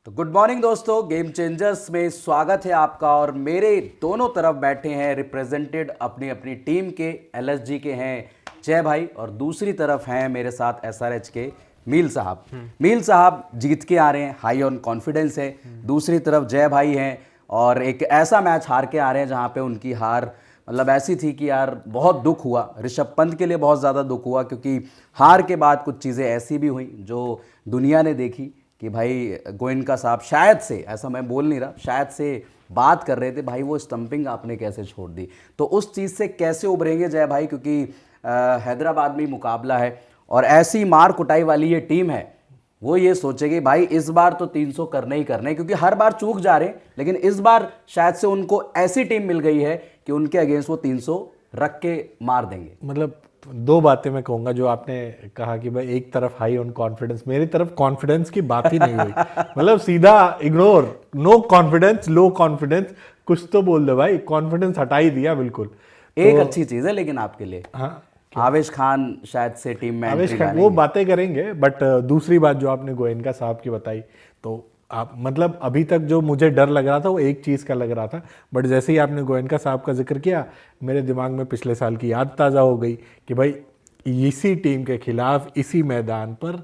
तो good morning दोस्तों, game changers में स्वागत है आपका। और मेरे दोनों तरफ बैठे हैं रिप्रेजेंटेड अपनी अपनी टीम के एलएसजी के हैं जय भाई, और दूसरी तरफ हैं मेरे साथ एसआरएच के मील साहब। मील साहब जीत के आ रहे हैं, हाई ऑन कॉन्फिडेंस है। दूसरी तरफ जय भाई हैं और एक ऐसा मैच हार के आ रहे हैं जहां पे उनकी हार मतलब ऐसी थी कि यार बहुत दुख हुआ। ऋषभ पंत के लिए बहुत ज़्यादा दुख हुआ क्योंकि हार के बाद कुछ चीज़ें ऐसी भी हुई जो दुनिया ने देखी कि भाई गोयनका साहब शायद से, ऐसा मैं बोल नहीं रहा, शायद से बात कर रहे थे भाई वो स्टंपिंग आपने कैसे छोड़ दी। तो उस चीज़ से कैसे उभरेंगे जय भाई, क्योंकि हैदराबाद में मुकाबला है और ऐसी मार कुटाई वाली ये टीम है, वो ये सोचेगी भाई इस बार तो 300 करने ही करने, क्योंकि हर बार चूक जा रहे हैं। लेकिन इस बार शायद से उनको ऐसी टीम मिल गई है कि उनके अगेंस्ट वो 300 रख के मार देंगे। मतलब दो बातें मैं कहूंगा। जो आपने कहा कि भाई एक तरफ हाई ऑन कॉन्फिडेंस, मेरी तरफ कॉन्फिडेंस की बात ही नहीं हुई। मतलब सीधा ignore, no confidence, low confidence, कुछ तो बोल दो भाई, कॉन्फिडेंस हटा ही दिया बिल्कुल। एक अच्छी चीज है लेकिन आपके लिए, हाँ, आवेश खान शायद से टीम में आवेश एंट्री खान वो बातें करेंगे। बट दूसरी बात जो आपने गोयनका साहब की बताई, तो आप मतलब अभी तक जो मुझे डर लग रहा था वो एक चीज़ का लग रहा था, बट जैसे ही आपने गोयनका साहब का जिक्र किया मेरे दिमाग में पिछले साल की याद ताज़ा हो गई कि भाई इसी टीम के खिलाफ इसी मैदान पर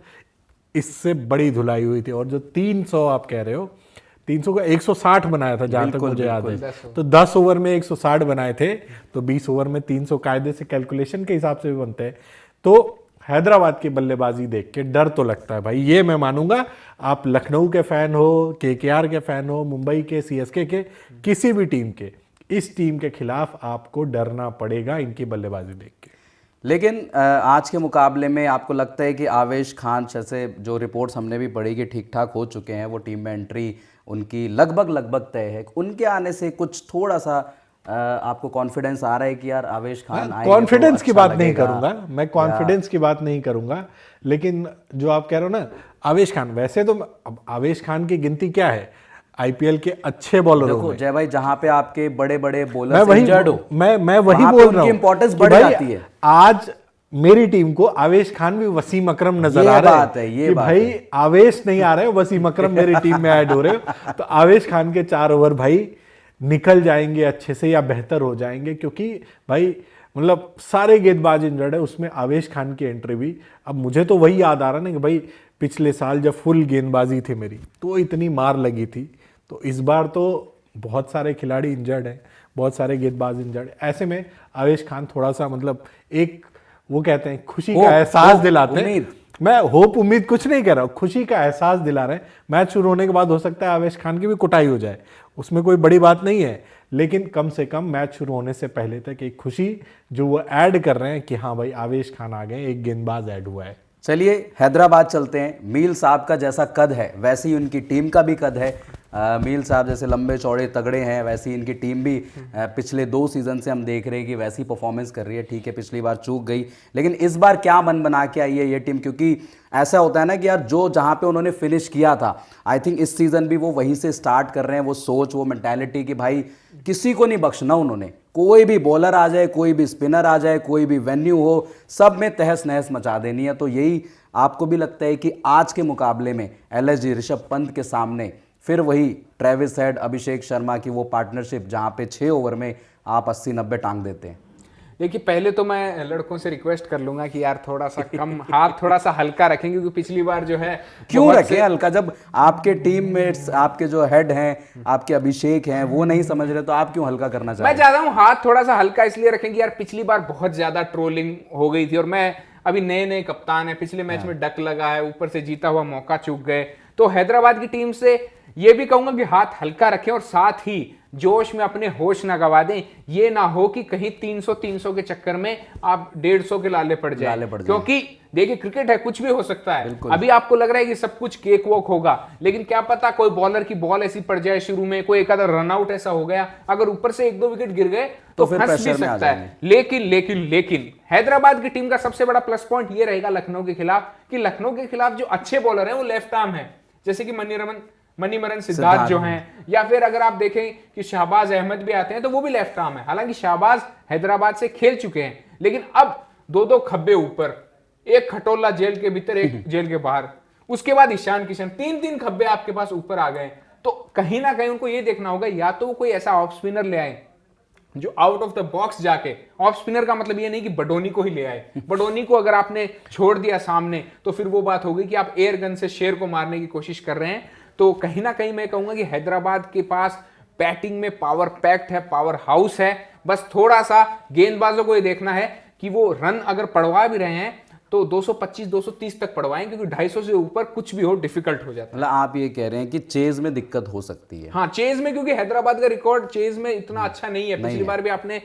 इससे बड़ी धुलाई हुई थी। और जो 300 आप कह रहे हो, 300 का 160 बनाया था जहाँ तक मुझे याद है। तो 10 ओवर में 160 बनाए थे, तो 20 ओवर में 300 कायदे से कैलकुलेशन के हिसाब से भी बनते हैं। तो हैदराबाद की बल्लेबाजी देख के डर तो लगता है भाई, ये मैं मानूंगा। आप लखनऊ के फैन हो, केकेआर के फैन हो, मुंबई के, सीएसके के, किसी भी टीम के, इस टीम के खिलाफ आपको डरना पड़ेगा इनकी बल्लेबाजी देख के। लेकिन आज के मुकाबले में आपको लगता है कि आवेश खान जैसे जो रिपोर्ट्स हमने भी पढ़ी कि ठीक ठाक हो चुके हैं, वो टीम में एंट्री उनकी लगभग तय है, उनके आने से कुछ थोड़ा सा आपको कॉन्फिडेंस आ रहा है कि यार आवेश खान आएंगे कॉन्फिडेंस तो की अच्छा बात नहीं लगेगा? करूंगा मैं, कॉन्फिडेंस की बात नहीं करूंगा। लेकिन जो आप कह रहे हो ना आवेश खान, वैसे तो अब आवेश खान की गिनती क्या है आईपीएल के अच्छे बॉलरों देखो में। जय भाई, जहाँ पे आपके बड़े बड़े मैं बॉलर्स वही इंजर्ड हो, मैं वही वहाँ पे बोल उनकी रहा हूँ इंपॉर्टेंस कि बढ़ भाई जाती है। आज मेरी टीम को आवेश खान भी वसीम अकरम नजर आ रहा है, ये कि बात भाई है। आवेश नहीं आ रहे हो, वसीम अकरम मेरी टीम में ऐड हो रहे हो। तो आवेश खान के 4 ओवर भाई निकल जाएंगे अच्छे से या बेहतर हो जाएंगे, क्योंकि भाई मतलब सारे गेंदबाज इंजर्ड है, उसमें आवेश खान की एंट्री भी। अब मुझे तो वही याद आ रहा ना कि भाई पिछले साल जब फुल गेंदबाजी थी मेरी तो इतनी मार लगी थी, तो इस बार तो बहुत सारे खिलाड़ी इंजर्ड हैं, बहुत सारे गेंदबाज इंजर्ड। ऐसे में आवेश खान थोड़ा सा मतलब एक वो कहते हैं खुशी का एहसास दिलाते हैं। मैं होप उम्मीद कुछ नहीं कह रहा हूँ, खुशी का एहसास दिला रहे हैं। मैच शुरू होने के बाद हो सकता है आवेश खान की भी कुटाई हो जाए, उसमें कोई बड़ी बात नहीं है, लेकिन कम से कम मैच शुरू होने से पहले तक एक खुशी जो वो ऐड कर रहे हैं कि हाँ भाई आवेश खान आ गए, एक गेंदबाज ऐड हुआ है। चलिए हैदराबाद चलते हैं। मील साहब का जैसा कद है वैसे ही उनकी टीम का भी कद है। मील साहब जैसे लंबे चौड़े तगड़े हैं, वैसे ही इनकी टीम भी पिछले 2 सीज़न से हम देख रहे हैं कि वैसी परफॉर्मेंस कर रही है। ठीक है, पिछली बार चूक गई, लेकिन इस बार क्या मन बना के आई है ये टीम, क्योंकि ऐसा होता है ना कि यार जो जहाँ पे उन्होंने फिनिश किया था, आई थिंक इस सीज़न भी वो वहीं से स्टार्ट कर रहे हैं। वो सोच, वो मेंटालिटी कि भाई किसी को नहीं बख्शना उन्होंने, कोई भी बॉलर आ जाए, कोई भी स्पिनर आ जाए, कोई भी वेन्यू हो, सब में तहस नहस मचा देनी है। तो यही आपको भी लगता है कि आज के मुकाबले में एलएसजी ऋषभ पंत के सामने फिर वही ट्रेविस हेड, अभिषेक शर्मा की वो पार्टनरशिप जहां पे 6 ओवर में आप 80-90 टांग देते हैं? देखिए, पहले तो मैं लड़कों से रिक्वेस्ट कर लूंगा कि यार थोड़ा सा कम हाथ थोड़ा सा हल्का रखें, क्योंकि पिछली बार जो है क्यों रखें हल्का, जब आपके टीममेट्स, आपके जो हेड हैं, आपके अभिषेक हैं, वो नहीं समझ रहे तो आप क्यों हल्का करना चाह रहे हैं? मैं चाहता हूँ हाथ थोड़ा सा हल्का इसलिए रखेंगे यार, पिछली बार बहुत ज्यादा ट्रोलिंग हो गई थी और मैं अभी नए नए कप्तान है, पिछले मैच में डक लगा है, ऊपर से जीता हुआ मौका चूक गए। तो हैदराबाद की टीम से ये भी कहूंगा कि हाथ हल्का रखें और साथ ही जोश में अपने होश ना गवा दें। ये ना हो कि कहीं 300 के चक्कर में आप 150 के लाले पड़ जाए, क्योंकि देखिए क्रिकेट है, कुछ भी हो सकता है। अभी आपको लग रहा है कि सब कुछ केक वॉक होगा, लेकिन क्या पता कोई बॉलर की बॉल ऐसी पड़ जाए शुरू में, कोई एक आधा रनआउट ऐसा हो गया, अगर ऊपर से 1-2 विकेट गिर गए तो फंस भी सकता है। लेकिन हैदराबाद की टीम का सबसे बड़ा प्लस पॉइंट ये रहेगा लखनऊ के खिलाफ कि लखनऊ के खिलाफ जो अच्छे बॉलर हैं वो लेफ्ट आर्म है, जैसे कि मणिमरन सिद्धार्थ जो हैं, या फिर अगर आप देखें कि शहबाज अहमद भी आते हैं तो वो भी लेफ्ट आर्म है। हालांकि शहबाज हैदराबाद से खेल चुके हैं, लेकिन अब 2-2 खब्बे ऊपर, एक खटोला जेल के भीतर, एक जेल के बाहर, उसके बाद ईशान किशन, 3-3 खब्बे आपके पास ऊपर आ गए। तो कहीं ना कहीं उनको ये देखना होगा, या तो वो कोई ऐसा ऑफ स्पिनर ले आए जो आउट ऑफ द बॉक्स जाके, ऑफ स्पिनर का मतलब ये नहीं कि बडोनी को ही ले आए, बडोनी को अगर आपने छोड़ दिया सामने तो फिर वो बात होगी कि आप एयर गन से शेर को मारने की कोशिश कर रहे हैं। तो कहीं ना कहीं मैं कहूंगा कि हैदराबाद के पास बैटिंग में पावर पैक्ट है, पावर हाउस है, बस थोड़ा सा गेंदबाजों को ये देखना है कि वो रन अगर पड़वा भी रहे हैं तो 225-230 तक पड़वाएं, क्योंकि 250 से ऊपर कुछ भी हो डिफिकल्ट हो जाता है। मतलब आप ये कह रहे हैं कि चेज में दिक्कत हो सकती है। हाँ, चेज में, क्योंकि हैदराबाद का रिकॉर्ड चेज में इतना अच्छा नहीं है। पिछली बार भी आपने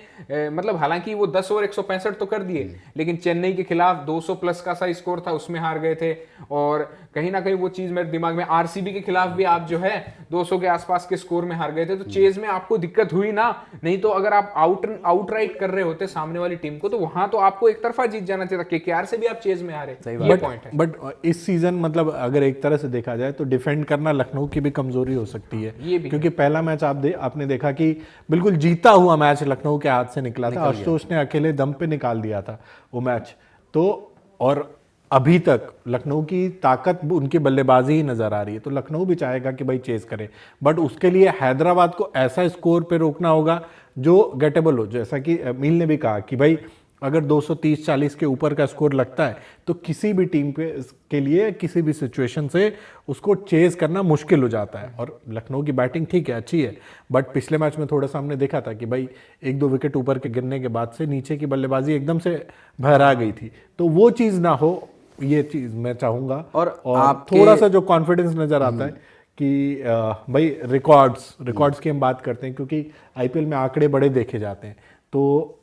मतलब हालांकि वो 10 ओवर 165 तो कर दिए, लेकिन चेन्नई के खिलाफ 200 प्लस का सा स्कोर था, उसमें हार गए थे। और कहीं ना कहीं वो चीज मेरे दिमाग में, आरसीबी के खिलाफ भी आप जो है 200 के आसपास के स्कोर में हार गए थे। तो चेज में आपको दिक्कत हुई ना, नहीं तो अगर आप आउटराइट कर रहे होते सामने वाली टीम को तो वहां तो आपको एक तरफा जीत जाना चाहिए था। केकेआर से भी आप चेज में हारे, ये पॉइंट है। बट इस सीजन मतलब अगर एक तरह से देखा जाए तो डिफेंड करना लखनऊ की भी कमजोरी हो सकती है, ये भी क्योंकि पहला मैच आपने देखा कि बिल्कुल जीता हुआ मैच लखनऊ के हाथ से निकला था। आशुतोष ने अकेले दम पे निकाल दिया था वो मैच। तो और अभी तक लखनऊ की ताकत उनकी बल्लेबाजी ही नजर आ रही है, तो लखनऊ भी चाहेगा कि भाई चेस करे, बट उसके लिए हैदराबाद को ऐसा स्कोर पे रोकना होगा जो गेटेबल हो। जैसा कि मील ने भी कहा कि भाई अगर 230-40 के ऊपर का स्कोर लगता है तो किसी भी टीम के लिए किसी भी सिचुएशन से उसको चेज करना मुश्किल हो जाता है। और लखनऊ की बैटिंग ठीक है, अच्छी है, बट पिछले मैच में थोड़ा सा हमने देखा था कि भाई 1-2 विकेट ऊपर के गिरने के बाद से नीचे की बल्लेबाजी एकदम से भरा गई थी। तो वो चीज़ ना हो, ये चीज़ मैं चाहूँगा। और थोड़ा सा जो कॉन्फिडेंस नज़र आता है कि भाई रिकॉर्ड्स की हम बात करते हैं, क्योंकि आईपीएल में आंकड़े बड़े देखे जाते हैं। तो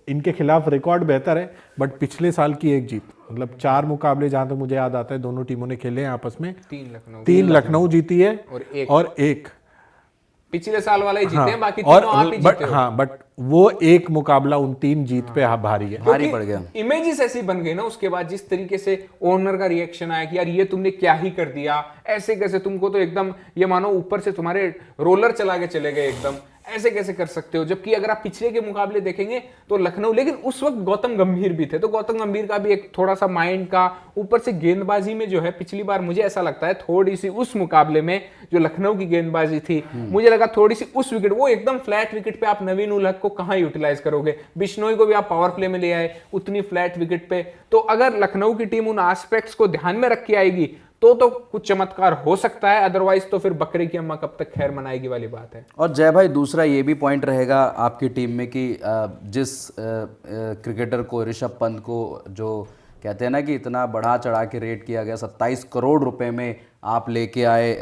इनके खिलाफ रिकॉर्ड बेहतर है, बट पिछले साल की एक जीत, मतलब 4 मुकाबले जहां तक मुझे याद आता है दोनों टीमों ने खेले हैं आपस में, 3 लखनऊ जीती है और एक पिछले साल वाला ही जीते हैं, बाकी तीनों आप ही जीते हो। हाँ, बट वो एक मुकाबला उन 3 जीत पे भारी है, भारी पड़ गया। इमेजेस ऐसी बन गई ना उसके बाद, जिस तरीके से ओनर का रिएक्शन आया कि यार ये तुमने क्या ही कर दिया, ऐसे कैसे, तुमको तो एकदम ये मानो ऊपर से तुम्हारे रोलर चला के चले गए एकदम, ऐसे कैसे कर सकते हो। जबकि अगर आप पिछले के मुकाबले देखेंगे तो लखनऊ, लेकिन उस वक्त गौतम गंभीर भी थे, तो गौतम गंभीर का भी एक थोड़ा सा माइंड का, ऊपर से गेंदबाजी में जो है पिछली बार मुझे ऐसा लगता है थोड़ी सी उस मुकाबले में जो लखनऊ की गेंदबाजी थी, मुझे लगा थोड़ी सी उस विकेट, वो एकदम फ्लैट विकेट पे आप नवीन उल हक को कहां यूटिलाइज करोगे। बिश्नोई को भी आप पावर प्ले में ले आए उतनी फ्लैट विकेट पे। तो अगर लखनऊ की टीम उन एस्पेक्ट्स को ध्यान में रख के आएगी तो कुछ चमत्कार हो सकता है, अदरवाइज तो फिर बकरे की अम्मा कब तक खैर मनाएगी वाली बात है। और जय भाई, दूसरा ये भी पॉइंट रहेगा आपकी टीम में कि जिस क्रिकेटर को, ऋषभ पंत को, जो कहते हैं ना कि इतना बढ़ा चढ़ा के रेट किया गया, 27 करोड़ रुपए में आप लेके आए,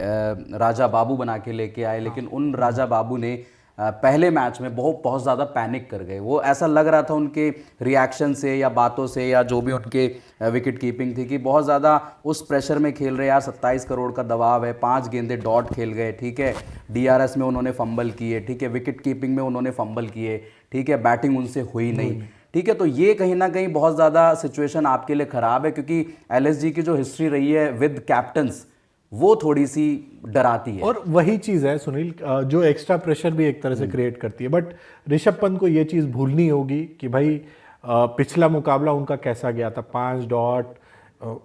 राजा बाबू बना के लेके आए, लेकिन उन राजा बाबू ने पहले मैच में बहुत ज़्यादा पैनिक कर गए। वो ऐसा लग रहा था उनके रिएक्शन से या बातों से या जो भी उनके विकेट कीपिंग थी कि बहुत ज़्यादा उस प्रेशर में खेल रहे। यार 27 करोड़ का दबाव है, 5 गेंदे डॉट खेल गए, ठीक है, डीआरएस में उन्होंने फंबल किए, ठीक है, विकेट कीपिंग में उन्होंने फंबल किए, ठीक है, बैटिंग उनसे हुई नहीं, ठीक है। तो ये कहीं ना कहीं बहुत ज़्यादा सिचुएशन आपके लिए ख़राब है, क्योंकि एलएसजी की जो हिस्ट्री रही है विद कैप्टन्स वो थोड़ी सी डराती है। और वही चीज़ है सुनील, जो एक्स्ट्रा प्रेशर भी एक तरह से क्रिएट करती है। बट ऋषभ पंत को ये चीज़ भूलनी होगी कि भाई पिछला मुकाबला उनका कैसा गया था, 5 डॉट,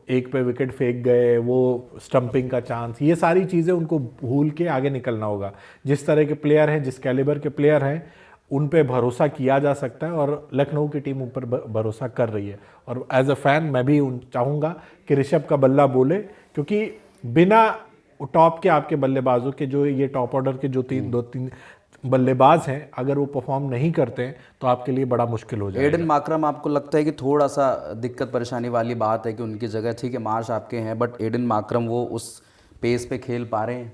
1 पे विकेट फेंक गए, वो स्टंपिंग का चांस, ये सारी चीज़ें उनको भूल के आगे निकलना होगा। जिस तरह के प्लेयर हैं, जिस कैलिबर के प्लेयर हैं, उन पे भरोसा किया जा सकता है और लखनऊ की टीम ऊपर भरोसा कर रही है। और एज अ फैन मैं भी चाहूँगा कि ऋषभ का बल्ला बोले, क्योंकि बिना टॉप के आपके बल्लेबाजों के, जो ये टॉप ऑर्डर के जो 2-3 बल्लेबाज हैं, अगर वो परफॉर्म नहीं करते हैं तो आपके लिए बड़ा मुश्किल हो जाएगा। एडन मार्क्रम, आपको लगता है कि थोड़ा सा दिक्कत परेशानी वाली बात है कि उनकी जगह, ठीक है, मार्श आपके हैं, बट एडन मार्क्रम वो उस पेस पे खेल पा रहे हैं?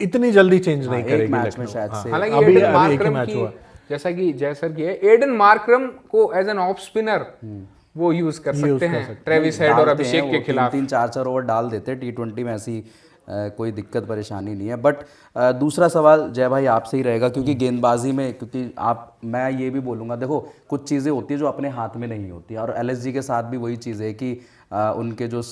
इतनी जल्दी चेंज नहीं करेगी एक मैच में शायद से। हालांकि एडन मार्क्रम की, जैसा कि जयसर की है, एडन मार्क्रम को एज एन ऑफ स्पिनर वो यूज कर सकते हैं ट्रेविस हेड और अभिषेक के खिलाफ। 3-4 ओवर डाल देते, T20 में ऐसी कोई दिक्कत परेशानी नहीं है। बट दूसरा सवाल जय भाई आपसे ही रहेगा, क्योंकि गेंदबाजी में, क्योंकि मैं ये भी बोलूँगा, देखो कुछ चीज़ें होती है जो अपने हाथ में नहीं होती, और एलएसजी के साथ भी वही चीज़ है कि उनके जो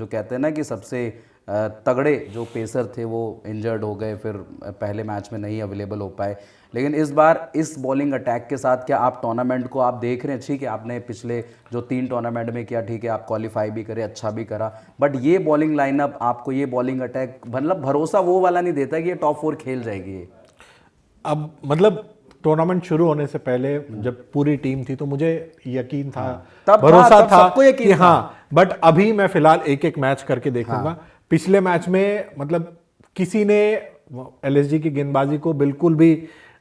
कहते हैं ना कि सबसे तगड़े जो पेसर थे वो इंजर्ड हो गए, फिर पहले मैच में नहीं अवेलेबल हो पाए। लेकिन इस बार इस बॉलिंग अटैक के साथ क्या आप टूर्नामेंट को आप देख रहे हैं? ठीक है, आपने पिछले जो 3 टूर्नामेंट में किया, ठीक है, आप क्वालिफाई भी करे, अच्छा भी करा, बट ये बॉलिंग लाइनअप आपको, ये बॉलिंग अटैक मतलब भरोसा वो वाला नहीं देता कि ये टॉप 4 खेल जाएगी ये। अब मतलब टूर्नामेंट शुरू होने से पहले जब पूरी टीम थी तो मुझे यकीन था, तब भरोसा तब था सबको यकीन कि था। हाँ, बट अभी मैं फिलहाल एक एक मैच करके देखूंगा। पिछले मैच में मतलब किसी ने एलएसजी की गेंदबाजी को बिल्कुल भी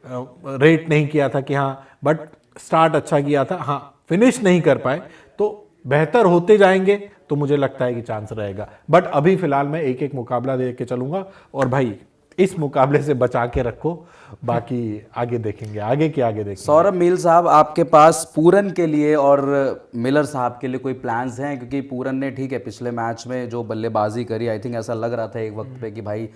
रेट नहीं किया था कि हाँ, बट स्टार्ट अच्छा किया था, हाँ फिनिश नहीं कर पाए, तो बेहतर होते जाएंगे तो मुझे लगता है कि चांस रहेगा। बट अभी फिलहाल मैं एक एक मुकाबला देख के चलूंगा, और भाई इस मुकाबले से बचा के रखो, बाकी आगे देखेंगे, आगे के आगे देखेंगे। सौरभ मील साहब, आपके पास पूरन के लिए और मिलर साहब के लिए कोई प्लान्स हैं? क्योंकि पूरन ने ठीक है पिछले मैच में जो बल्लेबाजी करी, आई थिंक ऐसा लग रहा था एक वक्त पे कि भाई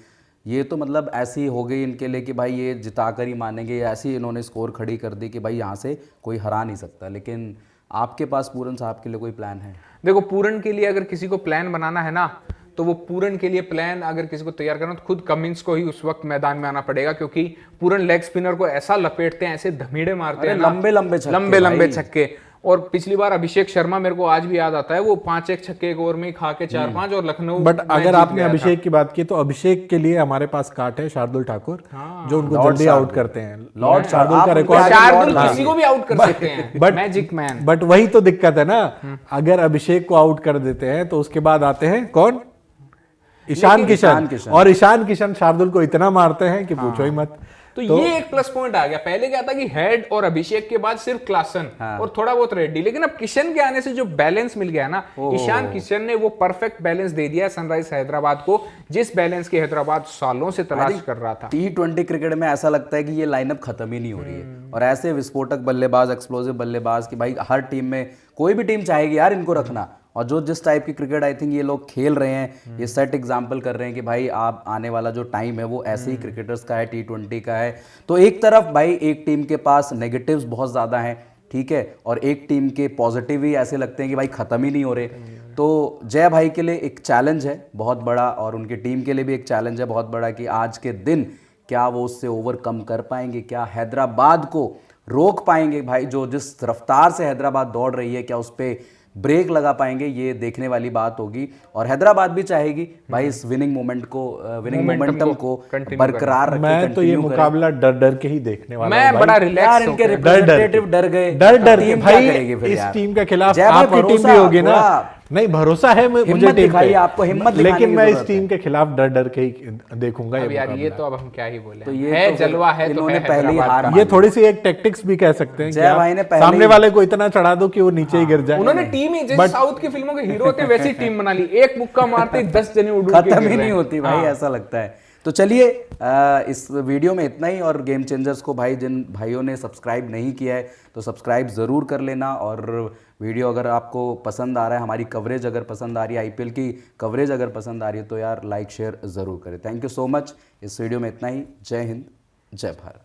ये तो मतलब ऐसी हो गई इनके लिए कि भाई ये जिता कर ही मानेंगे, ऐसी इन्होंने स्कोर खड़ी कर दी कि भाई यहाँ से कोई हरा नहीं सकता। लेकिन आपके पास पूरन साहब के लिए कोई प्लान है? देखो, पूरन के लिए अगर किसी को प्लान बनाना है ना, तो वो पूरन के लिए प्लान अगर किसी को तैयार करना, तो खुद कमिंस को ही उस वक्त मैदान में आना पड़ेगा, क्योंकि पूरन लेग स्पिनर को ऐसा लपेटते हैं, ऐसे धमीड़े मारते हैं ना, लंबे लंबे छक्के। और पिछली बार अभिषेक शर्मा, मेरे को आज भी याद आता है, वो 5-1 छक्के एक ओवर में खा के 4-5, और लखनऊ बट अगर आपने अभिषेक की बात की तो अभिषेक के लिए हमारे पास काट है शार्दुल ठाकुर, जो उनको जल्दी आउट करते हैं। लॉर्ड शार्दुल का रिकॉर्ड, शार्दुल किसी को भी आउट कर सकते हैं, मैजिक मैन। बट वही तो दिक्कत है ना, अगर अभिषेक को आउट कर देते हैं तो उसके बाद आते हैं कौन? ईशान किशन। और ईशान किशन शार्दुल को इतना मारते हैं कि पूछो ही मत। तो ये एक प्लस पॉइंट आ गया। पहले क्या था कि हेड और अभिषेक के बाद सिर्फ क्लासन और थोड़ा बहुत रेड्डी, लेकिन अब किशन के आने से जो बैलेंस मिल गया ना, ईशान किशन ने वो परफेक्ट बैलेंस दे दिया सनराइज हैदराबाद को, जिस बैलेंस की हैदराबाद सालों से तलाश कर रहा था। T20 क्रिकेट में ऐसा लगता है कि ये लाइनअप खत्म ही नहीं हो रही है, और ऐसे विस्फोटक बल्लेबाज, एक्सप्लोसिव बल्लेबाज की भाई हर टीम में, कोई भी टीम चाहेगी यार इनको रखना। और जो जिस टाइप की क्रिकेट आई थिंक ये लोग खेल रहे हैं, ये सेट एग्जाम्पल कर रहे हैं कि भाई आप आने वाला जो टाइम है वो ऐसे ही क्रिकेटर्स का है, T20 का है। तो एक तरफ भाई एक टीम के पास नेगेटिव्स बहुत ज़्यादा हैं, ठीक है, और एक टीम के पॉजिटिव ही ऐसे लगते हैं कि भाई ख़त्म ही नहीं हो रहे। तो जय भाई के लिए एक चैलेंज है बहुत बड़ा, और उनकी टीम के लिए भी एक चैलेंज है बहुत बड़ा कि आज के दिन क्या वो उससे ओवरकम कर पाएंगे, क्या हैदराबाद को रोक पाएंगे, भाई जो जिस रफ्तार से हैदराबाद दौड़ रही है क्या उस पर ब्रेक लगा पाएंगे, ये देखने वाली बात होगी। और हैदराबाद भी चाहेगी भाई इस विनिंग मोमेंट को, विनिंग मोमेंटम को बरकरार रखे। मैं तो ये मुकाबला डर डर के ही देखने वाला मैं बड़ा रिलैक्स, इनके रिप्रेजेंटेटिव डर गए, डर डर के टीम भाई क्या करेगी फिर इस यार? टीम के खिलाफ जय भाई आपकी टीम भरोसा, भी होगी ना, थोड़ा नहीं भरोसा है मुझे हिम्मत टीम दिखाइए, पे, आपको हिम्मत दिखाने लेकिन की मैं इस जरूरत टीम के खिलाफ डर डर के ही देखूंगा अब ये यार ये मुकाबला। तो अब हम क्या ही बोले, तो ये है तो जलवा है, तो इन्होंने है पहले ही हैदराबाद हार का। मान ये थोड़ी सी एक टैक्टिक्स भी कह सकते हैं कि जय आप भाई ने पहले सामने ही- वाले को इतना चढ़ा दो कि वो नीचे ही गिर जाए। उन्होंने टीम ही जैसे साउथ की फिल्मों के हीरो होते हैं वैसी टीम बना ली, एक मुक्का मारते ही 10 जने उड़ के खत्म गिर ही रहे नहीं हैं। होती भाई, ऐसा लगता है। तो चलिए इस वीडियो में इतना ही, और गेम चेंजर्स को भाई जिन भाइयों ने सब्सक्राइब नहीं किया है तो सब्सक्राइब ज़रूर कर लेना। और वीडियो अगर आपको पसंद आ रहा है, हमारी कवरेज अगर पसंद आ रही है, आईपीएल की कवरेज अगर पसंद आ रही है, तो यार लाइक शेयर ज़रूर करें। Thank you so much. इस वीडियो में इतना ही। जय हिंद, जय भारत।